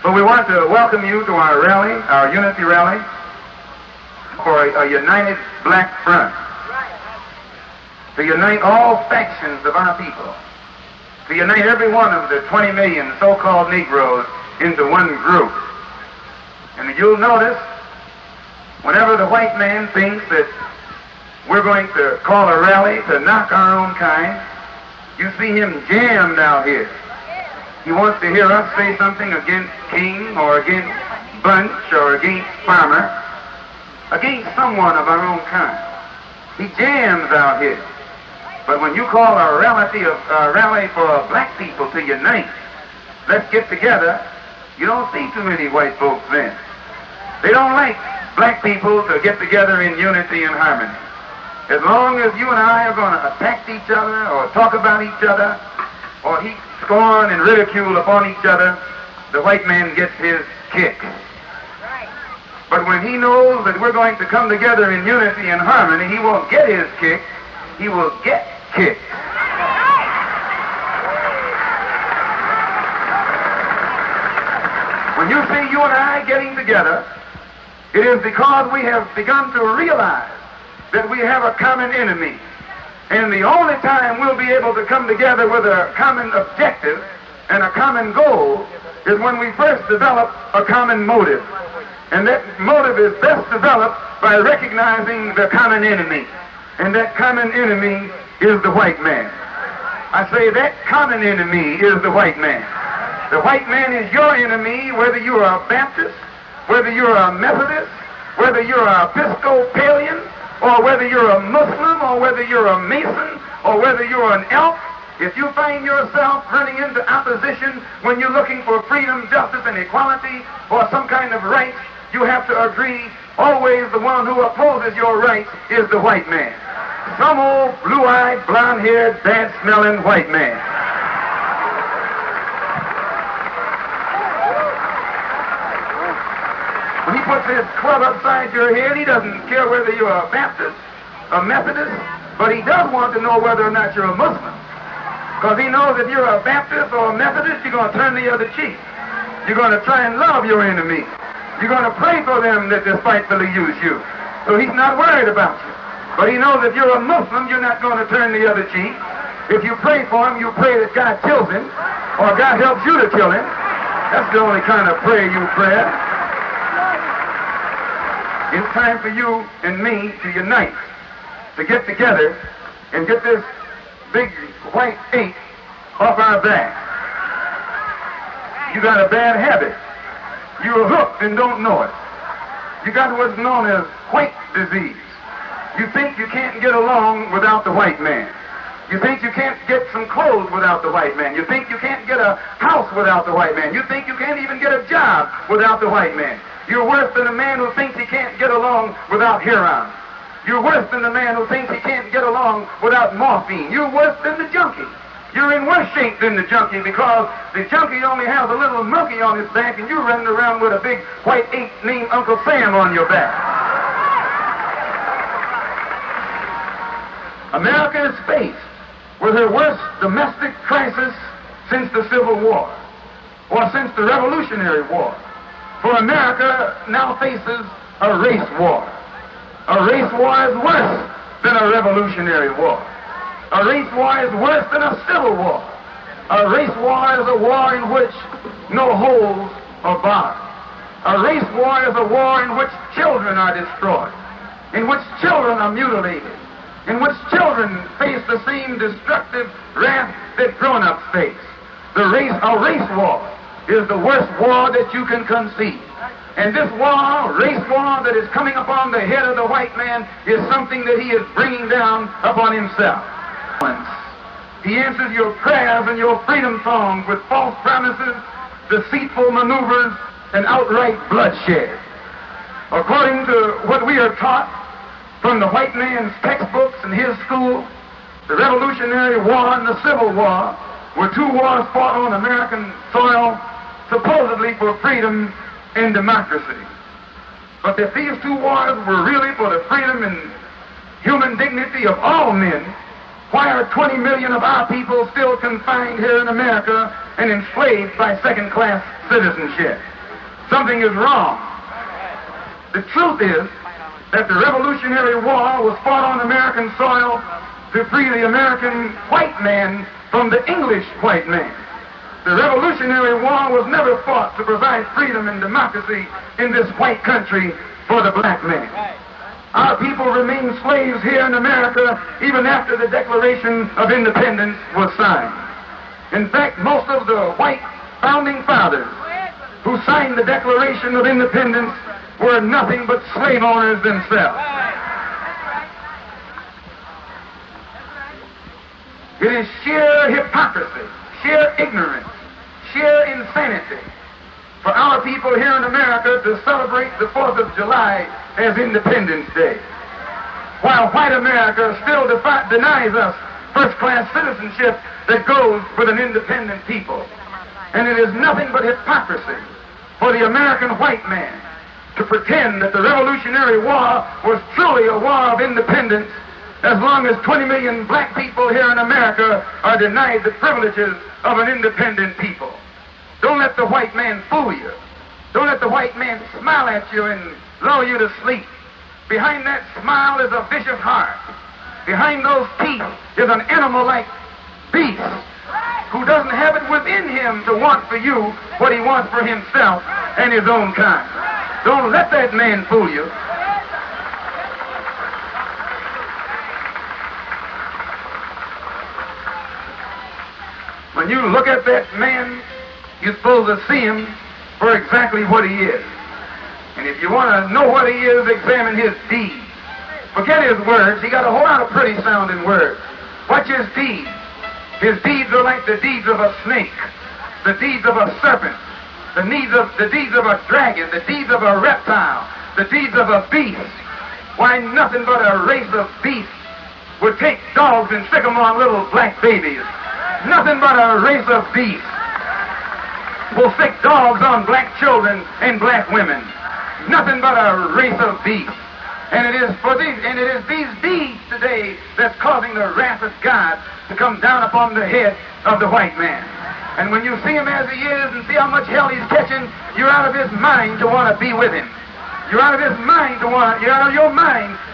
So we want to welcome you to our rally, our unity rally, for a united black front, to unite all factions of our people, to unite every one of the 20 million so-called Negroes into one group. And you'll notice, whenever the white man thinks that we're going to call a rally to knock our own kind, you see him jammed out here. He wants to hear us say something against King or against Bunch or against Farmer, against someone of our own kind. He jams out here. But when you call a rally for black people to unite, let's get together, you don't see too many white folks then. They don't like black people to get together in unity and harmony. As long as you and I are going to attack each other or talk about each other or heap scorn and ridicule upon each other, the white man gets his kick. But when he knows that we're going to come together in unity and harmony, he won't get his kick, he will get kicked. When you see you and I getting together, it is because we have begun to realize that we have a common enemy. And the only time we'll be able to come together with a common objective and a common goal is when we first develop a common motive. And that motive is best developed by recognizing the common enemy. And that common enemy is the white man. I say that common enemy is the white man. The white man is your enemy, whether you are a Baptist, whether you're a Methodist, whether you're an Episcopalian, or whether you're a Muslim, or whether you're a Mason, or whether you're an elk. If you find yourself running into opposition when you're looking for freedom, justice, and equality, or some kind of rights, you have to agree always the one who opposes your rights is the white man. Some old blue-eyed, blonde-haired, bad-smelling white man. When he puts his club upside your head, he doesn't care whether you're a Baptist, a Methodist, but he does want to know whether or not you're a Muslim. Because he knows if you're a Baptist or a Methodist, you're going to turn the other cheek. You're going to try and love your enemy. You're going to pray for them that despitefully use you. So he's not worried about you. But he knows if you're a Muslim, you're not going to turn the other cheek. If you pray for him, you pray that God kills him, or God helps you to kill him. That's the only kind of prayer you pray. It's time for you and me to unite, to get together and get this big white ache off our back. You got a bad habit. You're hooked and don't know it. You got what's known as white disease. You think you can't get along without the white man. You think you can't get some clothes without the white man. You think you can't get a house without the white man. You think you can't even get a job without the white man. You're worse than a man who thinks he can't get along without heroin. You're worse than the man who thinks he can't get along without morphine. You're worse than the junkie. You're in worse shape than the junkie because the junkie only has a little monkey on his back and you're running around with a big white ape named Uncle Sam on your back. America is faced with her worst domestic crisis since the Civil War, or since the Revolutionary War. For America now faces a race war. A race war is worse than a Revolutionary War. A race war is worse than a Civil War. A race war is a war in which no holes are barred. A race war is a war in which children are destroyed, in which children are mutilated, in which children face the same destructive wrath that grown-ups face. A race war is the worst war that you can conceive. And this war, race war that is coming upon the head of the white man is something that he is bringing down upon himself. He answers your prayers and your freedom songs with false promises, deceitful maneuvers, and outright bloodshed. According to what we are taught from the white man's textbooks and his school, the Revolutionary War and the Civil War were two wars fought on American soil, supposedly for freedom and democracy. But if these two wars were really for the freedom and human dignity of all men, why are 20 million of our people still confined here in America and enslaved by second-class citizenship. Something is wrong. The truth is that the Revolutionary War was fought on American soil to free the American white man from the English white man. The Revolutionary War was never fought to provide freedom and democracy in this white country for the black man. Our people remain slaves here in America even after the Declaration of Independence was signed. In fact, most of the white founding fathers who signed the Declaration of Independence were nothing but slave owners themselves. It is sheer hypocrisy, sheer ignorance, sheer insanity for our people here in America to celebrate the 4th of July as Independence Day, while white America still denies us first-class citizenship that goes with an independent people. And it is nothing but hypocrisy for the American white man to pretend that the Revolutionary War was truly a war of independence as long as 20 million black people here in America are denied the privileges of an independent people. Don't let the white man fool you. Don't let the white man smile at you and lull you to sleep. Behind that smile is a vicious heart. Behind those teeth is an animal-like beast who doesn't have it within him to want for you what he wants for himself and his own kind. Don't let that man fool you. When you look at that man, you're supposed to see him for exactly what he is. And if you want to know what he is, examine his deeds. Forget his words. He got a whole lot of pretty sounding words. Watch his deeds. His deeds are like the deeds of a snake, the deeds of a serpent, the deeds of a dragon, the deeds of a reptile, the deeds of a beast. Why, nothing but a race of beasts would take dogs and stick them on little black babies. Nothing but a race of beasts will stick dogs on black children and black women. Nothing but a race of beasts. And it is these deeds today that's causing the wrath of God to come down upon the head of the white man. And when you see him as he is and see how much hell he's catching, you're out of his mind to want to be with him. You're out of your mind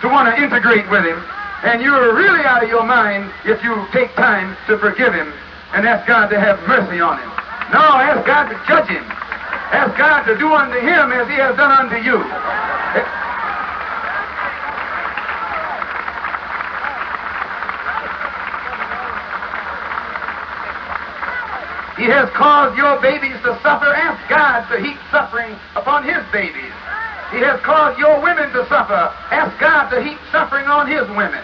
to want to integrate with him. And you're really out of your mind if you take time to forgive him and ask God to have mercy on him. No, ask God to judge him. Ask God to do unto him as he has done unto you. He has caused your babies to suffer. Ask God to heap suffering upon his babies. He has caused your women to suffer. Ask God to heap suffering on his women.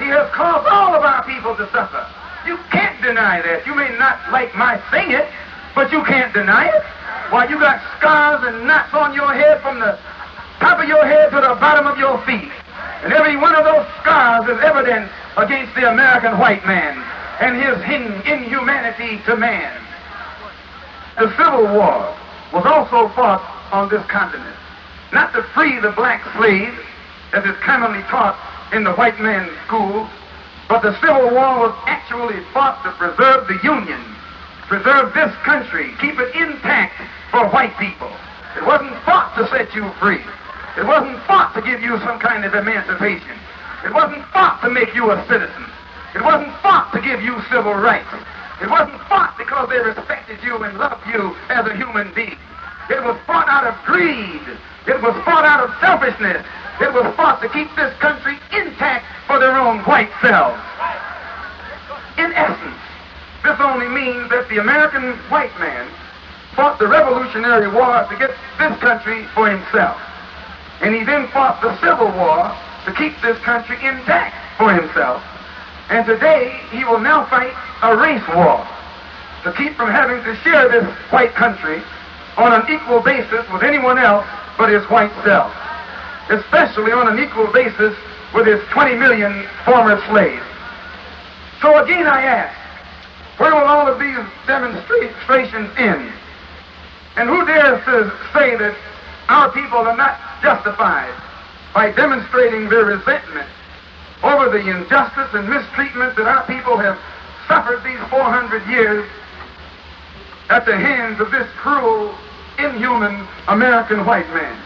He has caused all of our people to suffer. You can't deny that. You may not like my saying it, but you can't deny it. Why, you got scars and knots on your head from the top of your head to the bottom of your feet. And every one of those scars is evidence against the American white man and his inhumanity to man. The Civil War was also fought on this continent, not to free the black slaves, as is commonly taught in the white man's schools, but the Civil War was actually fought to preserve the Union, preserve this country, keep it intact for white people. It wasn't fought to set you free. It wasn't fought to give you some kind of emancipation. It wasn't fought to make you a citizen. It wasn't fought to give you civil rights. It wasn't fought because they respected you and loved you as a human being. It was fought out of greed. It was fought out of selfishness. It was fought to keep this country intact for their own white selves. In essence, this only means that the American white man fought the Revolutionary War to get this country for himself. And he then fought the Civil War to keep this country intact for himself. And today, he will now fight a race war to keep from having to share this white country on an equal basis with anyone else but his white self, especially on an equal basis with his 20 million former slaves. So again I ask, where will all of these demonstrations end? And who dares to say that our people are not justified by demonstrating their resentment over the injustice and mistreatment that our people have suffered these 400 years at the hands of this cruel, inhuman American white man.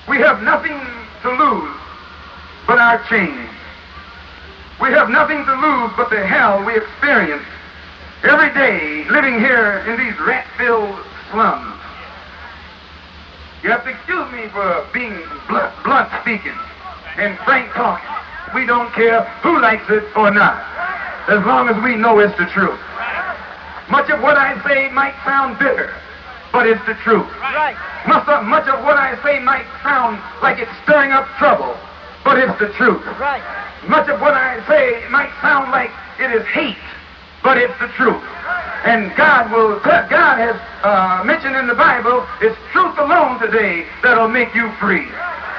We have nothing to lose but our chains. We have nothing to lose but the hell we experience every day living here in these rat-filled slums. You have to excuse me for being blunt speaking and frank talking. We don't care who likes it or not, as long as we know it's the truth. Much of what I say might sound bitter, but it's the truth. Much of what I say might sound like it's stirring up trouble, but it's the truth. Much of what I say might sound like it is hate, but it's the truth. And God has mentioned in the Bible, it's truth alone today that'll make you free.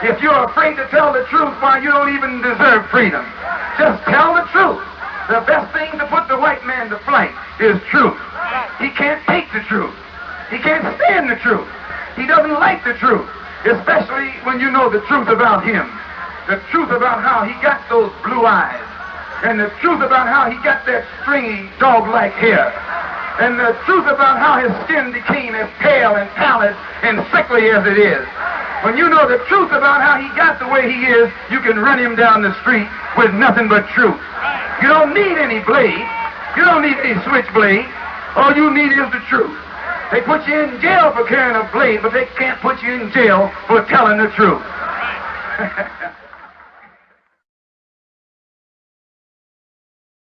If you're afraid to tell the truth, why, you don't even deserve freedom. Just tell the truth. The best thing to put the white man to flight is truth. He can't take the truth. He can't stand the truth. He doesn't like the truth, especially when you know the truth about him. The truth about how he got those blue eyes, and the truth about how he got that stringy dog-like hair, and the truth about how his skin became as pale and pallid and sickly as it is. When you know the truth about how he got the way he is, you can run him down the street with nothing but truth. You don't need any blade. You don't need any switchblade. All you need is the truth. They put you in jail for carrying a blade, but they can't put you in jail for telling the truth.